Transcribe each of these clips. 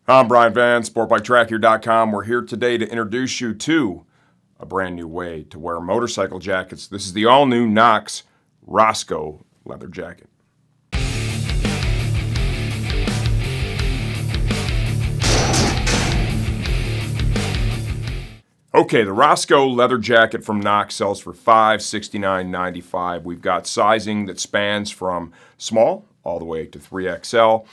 I'm Brian Van, sportbiketrackgear.com. We're here today to introduce you to a brand new way to wear motorcycle jackets. This is the all-new KNOX Roscoe leather jacket. Okay, the Roscoe leather jacket from KNOX sells for $569.95. We've got sizing that spans from small all the way to 3XL.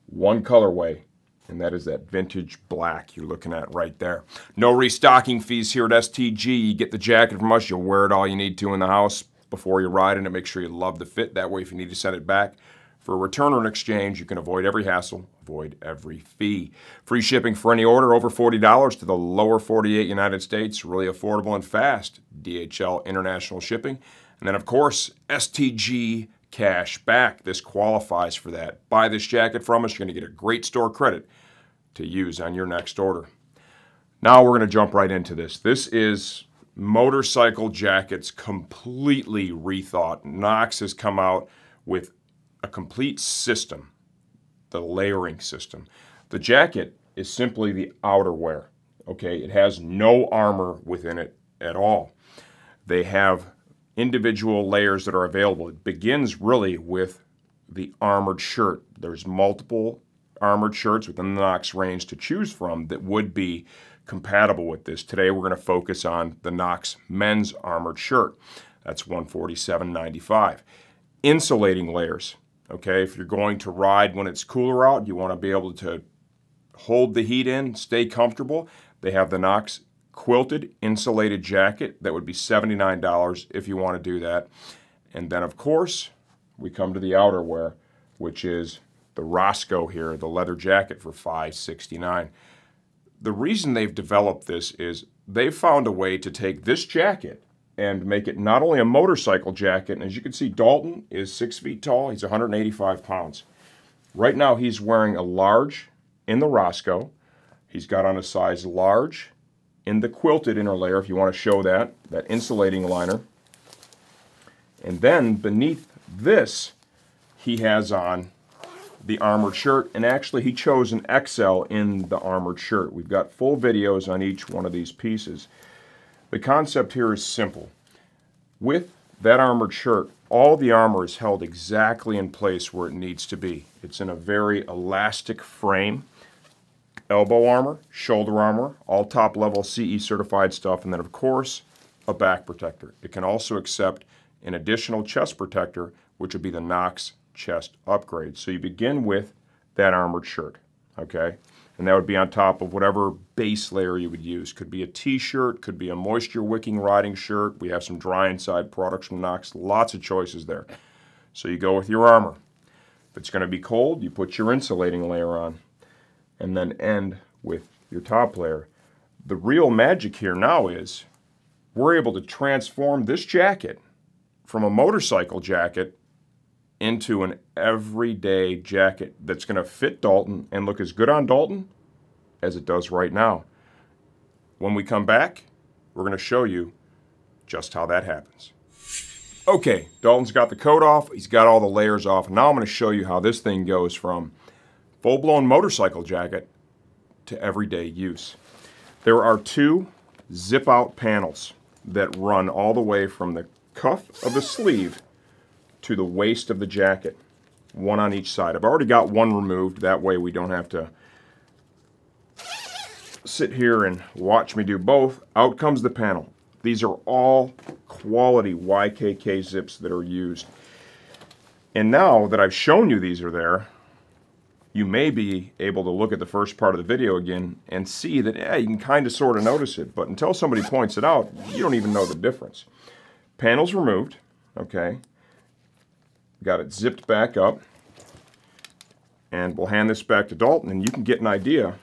One colorway, and that is that vintage black you're looking at right there. No restocking fees here at STG. You get the jacket from us, you'll wear it all you need to in the house before you ride in it. Make sure you love the fit. That way, if you need to send it back for a return or an exchange, you can avoid every hassle, avoid every fee. Free shipping for any order over $40 to the lower 48 United States. Really affordable and fast. DHL international shipping. And then, of course, STG cash back. This qualifies for that. Buy this jacket from us, you're going to get a great store credit to use on your next order. Now we're going to jump right into this. This is motorcycle jackets completely rethought. KNOX has come out with a complete system, the layering system. The jacket is simply the outerwear, okay? It has no armor within it at all. They have individual layers that are available. It begins really with the armored shirt. There's multiple armored shirts within the KNOX range to choose from that would be compatible with this. Today we're going to focus on the KNOX men's armored shirt. That's $147.95. Insulating layers. Okay, if you're going to ride when it's cooler out, you want to be able to hold the heat in, stay comfortable. They have the KNOX quilted insulated jacket. That would be $79 if you want to do that. And then, of course, we come to the outerwear, which is the Roscoe here, the leather jacket for $569. The reason they've developed this is they've found a way to take this jacket and make it not only a motorcycle jacket, and as you can see, Dalton is 6 feet tall. He's 185 pounds. Right now, he's wearing a large in the Roscoe. He's got on a size large in the quilted inner layer, if you want to show that insulating liner. And then beneath this, he has on the armored shirt, and actually he chose an XL in the armored shirt. We've got full videos on each one of these pieces. The concept here is simple. With that armored shirt, all the armor is held exactly in place where it needs to be. It's in a very elastic frame. Elbow armor, shoulder armor, all top level CE certified stuff, and then of course a back protector. It can also accept an additional chest protector, which would be the KNOX chest upgrade. So you begin with that armored shirt, okay? And that would be on top of whatever base layer you would use. Could be a t-shirt, could be a moisture wicking riding shirt. We have some dry inside products from KNOX, lots of choices there. So you go with your armor. If it's going to be cold, you put your insulating layer on and then end with your top layer. The real magic here now is we're able to transform this jacket from a motorcycle jacket into an everyday jacket that's going to fit Dalton and look as good on Dalton as it does right now. When we come back, we're going to show you just how that happens. Okay, Dalton's got the coat off, he's got all the layers off. Now I'm going to show you how this thing goes from full-blown motorcycle jacket to everyday use. There are two zip-out panels that run all the way from the cuff of the sleeve to the waist of the jacket, one on each side. I've already got one removed, that way we don't have to sit here and watch me do both. Out comes the panel. These are all quality YKK zips that are used. And now that I've shown you these are there, you may be able to look at the first part of the video again and see that, yeah, you can kind of sort of notice it, but until somebody points it out, you don't even know the difference. Panel's removed, okay? Got it zipped back up, and we'll hand this back to Dalton, and you can get an idea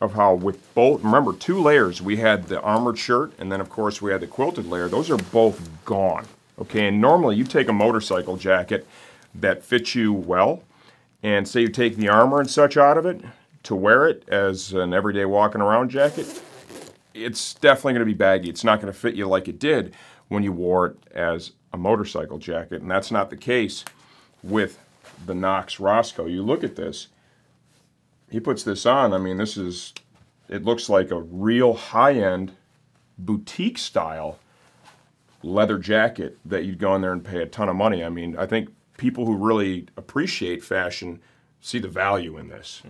of how with both, remember, two layers. We had the armored shirt, and then of course we had the quilted layer. Those are both gone, okay? And normally you take a motorcycle jacket that fits you well, and say you take the armor and such out of it to wear it as an everyday walking around jacket, it's definitely going to be baggy. It's not going to fit you like it did when you wore it as a motorcycle jacket, and that's not the case with the KNOX Roscoe. You look at this, he puts this on. I mean, it looks like a real high-end boutique style leather jacket that you'd go in there and pay a ton of money. I mean, I think people who really appreciate fashion see the value in this,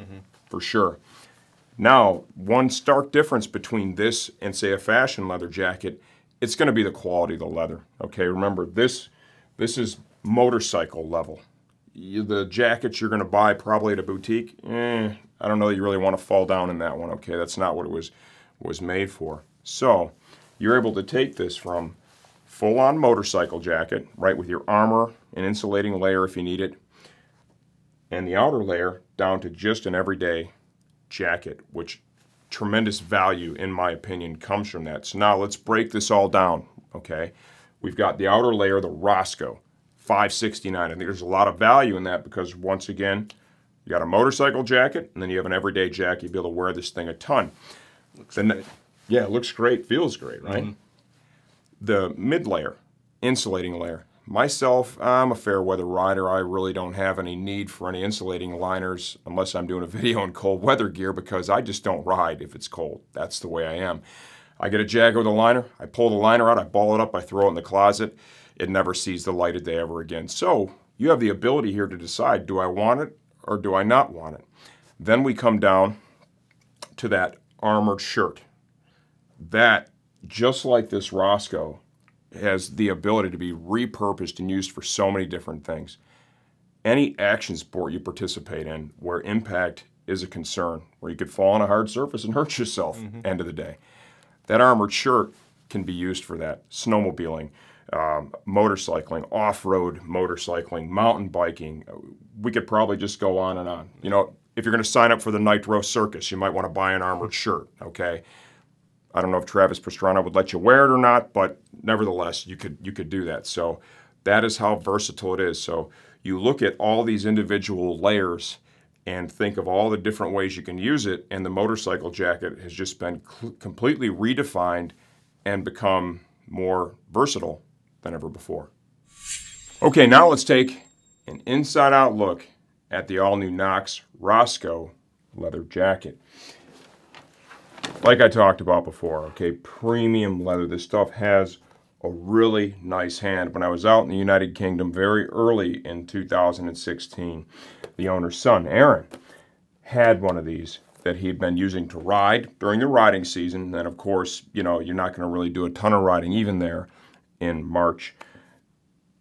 for sure. Now, one stark difference between this and, say, a fashion leather jacket, it's going to be the quality of the leather. Okay, remember, this is motorcycle level. The jackets you're going to buy probably at a boutique, I don't know that you really want to fall down in that one. Okay, that's not what it was made for. So you're able to take this from full-on motorcycle jacket, right, with your armor and insulating layer if you need it, and the outer layer down to just an everyday jacket, which tremendous value, in my opinion, comes from that. So now let's break this all down, okay? We've got the outer layer, the Roscoe, $569. I think there's a lot of value in that because, once again, you got a motorcycle jacket, and then you have an everyday jacket. You'll be able to wear this thing a ton. Yeah, it looks great, feels great, right? The mid layer, insulating layer. Myself, I'm a fair weather rider. I really don't have any need for any insulating liners unless I'm doing a video in cold weather gear because I just don't ride if it's cold. That's the way I am. I get a jacket with a liner, I pull the liner out, I ball it up, I throw it in the closet. It never sees the light of day ever again. So you have the ability here to decide, do I want it or do I not want it? Then we come down to that armored shirt. That, just like this Roscoe, has the ability to be repurposed and used for so many different things. Any action sport you participate in where impact is a concern, where you could fall on a hard surface and hurt yourself, end of the day. That armored shirt can be used for that. Snowmobiling, motorcycling, off-road motorcycling, mountain biking. We could probably just go on and on. You know, if you're going to sign up for the Nitro Circus, you might want to buy an armored shirt, okay? I don't know if Travis Pastrana would let you wear it or not, but nevertheless, you could do that. So that is how versatile it is. So you look at all these individual layers and think of all the different ways you can use it, and the motorcycle jacket has just been completely redefined and become more versatile than ever before. Okay, now let's take an inside-out look at the all-new KNOX Roscoe leather jacket. Like I talked about before, okay, premium leather. This stuff has a really nice hand. When I was out in the United Kingdom very early in 2016, the owner's son, Aaron, had one of these that he'd been using to ride during the riding season. And of course, you know, you're not going to really do a ton of riding even there in March.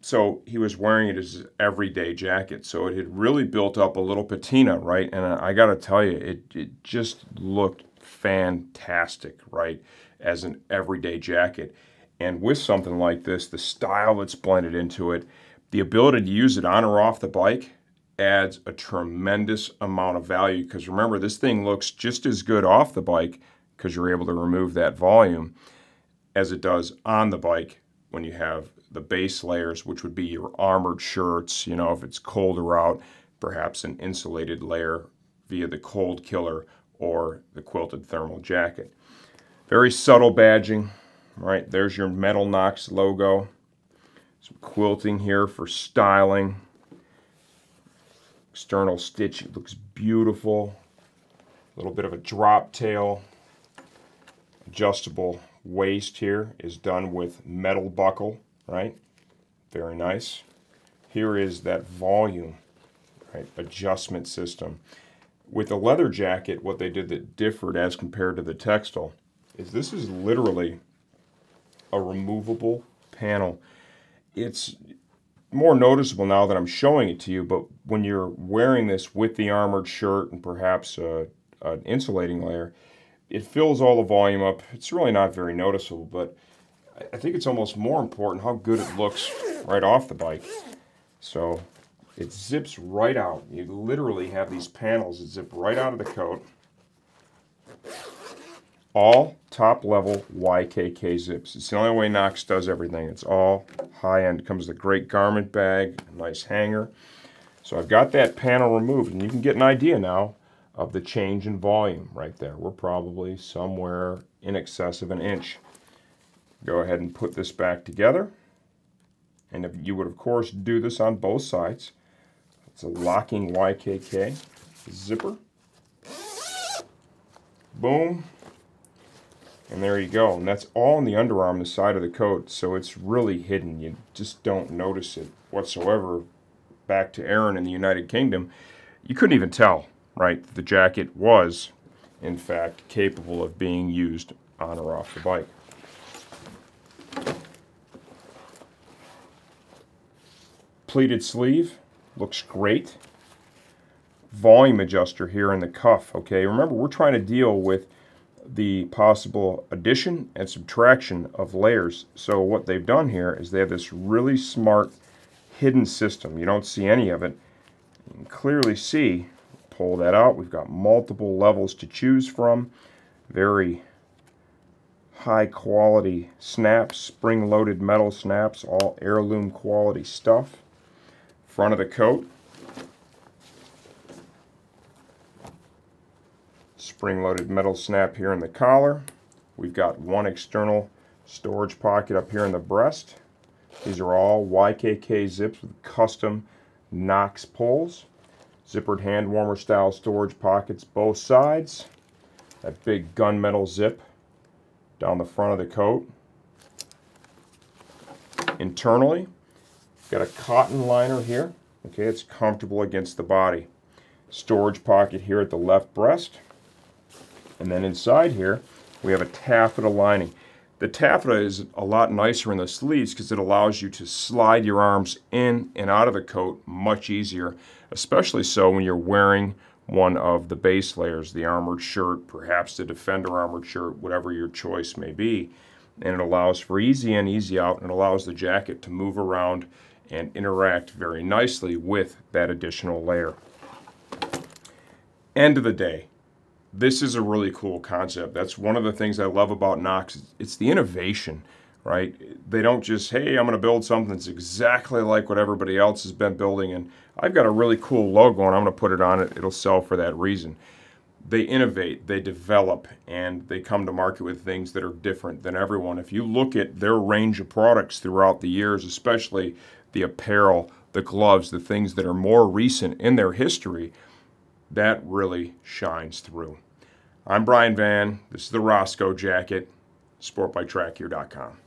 So he was wearing it as his everyday jacket. So it had really built up a little patina, right? And I got to tell you, it just looked fantastic, right, as an everyday jacket. And with something like this, the style that's blended into it, the ability to use it on or off the bike adds a tremendous amount of value, because remember, this thing looks just as good off the bike because you're able to remove that volume as it does on the bike when you have the base layers, which would be your armored shirts, you know, if it's colder out, perhaps an insulated layer via the cold killer or the quilted thermal jacket. Very subtle badging, right? There's your metal KNOX logo. Some quilting here for styling. External stitch, it looks beautiful. A little bit of a drop tail. Adjustable waist here is done with metal buckle, right? Very nice. Here is that volume, right, adjustment system. With the leather jacket, what they did that differed as compared to the textile is this is literally a removable panel. It's more noticeable now that I'm showing it to you, but when you're wearing this with the armored shirt and perhaps an insulating layer, it fills all the volume up. It's really not very noticeable, but I think it's almost more important how good it looks right off the bike. So it zips right out. You literally have these panels that zip right out of the coat. All top-level YKK zips. It's the only way KNOX does everything. It's all high-end. It comes with a great garment bag, a nice hanger. So I've got that panel removed, and you can get an idea now of the change in volume right there. We're probably somewhere in excess of an inch. Go ahead and put this back together. And if you would, of course, do this on both sides. It's a locking YKK zipper. boom, and there you go. And that's all on the underarm, the side of the coat, so it's really hidden. You just don't notice it whatsoever. Back to Aaron in the United Kingdom, you couldn't even tell, right? The jacket was, in fact, capable of being used on or off the bike. Pleated sleeve, looks great. Volume adjuster here in the cuff, okay? Remember, we're trying to deal with the possible addition and subtraction of layers. So what they've done here is they have this really smart hidden system. You don't see any of it. You can clearly see, pull that out, we've got multiple levels to choose from. Very high quality snaps, spring-loaded metal snaps, all heirloom quality stuff. Front of the coat, spring-loaded metal snap here in the collar. We've got one external storage pocket up here in the breast. These are all YKK zips with custom KNOX pulls. Zippered hand warmer style storage pockets both sides. That big gunmetal zip down the front of the coat. Internally, got a cotton liner here. Okay, it's comfortable against the body. Storage pocket here at the left breast. And then inside here, we have a taffeta lining. The taffeta is a lot nicer in the sleeves because it allows you to slide your arms in and out of the coat much easier, especially so when you're wearing one of the base layers, the armored shirt, perhaps the Defender armored shirt, whatever your choice may be. And it allows for easy in, easy out, and it allows the jacket to move around and interact very nicely with that additional layer. End of the day, this is a really cool concept. That's one of the things I love about KNOX. It's the innovation, right? They don't just, hey, I'm going to build something that's exactly like what everybody else has been building, and I've got a really cool logo and I'm going to put it on it. It'll sell for that reason. They innovate, they develop, and they come to market with things that are different than everyone. If you look at their range of products throughout the years, especially the apparel, the gloves, the things that are more recent in their history, that really shines through. I'm Brian Van. This is the Roscoe jacket, sportbiketrackgear.com.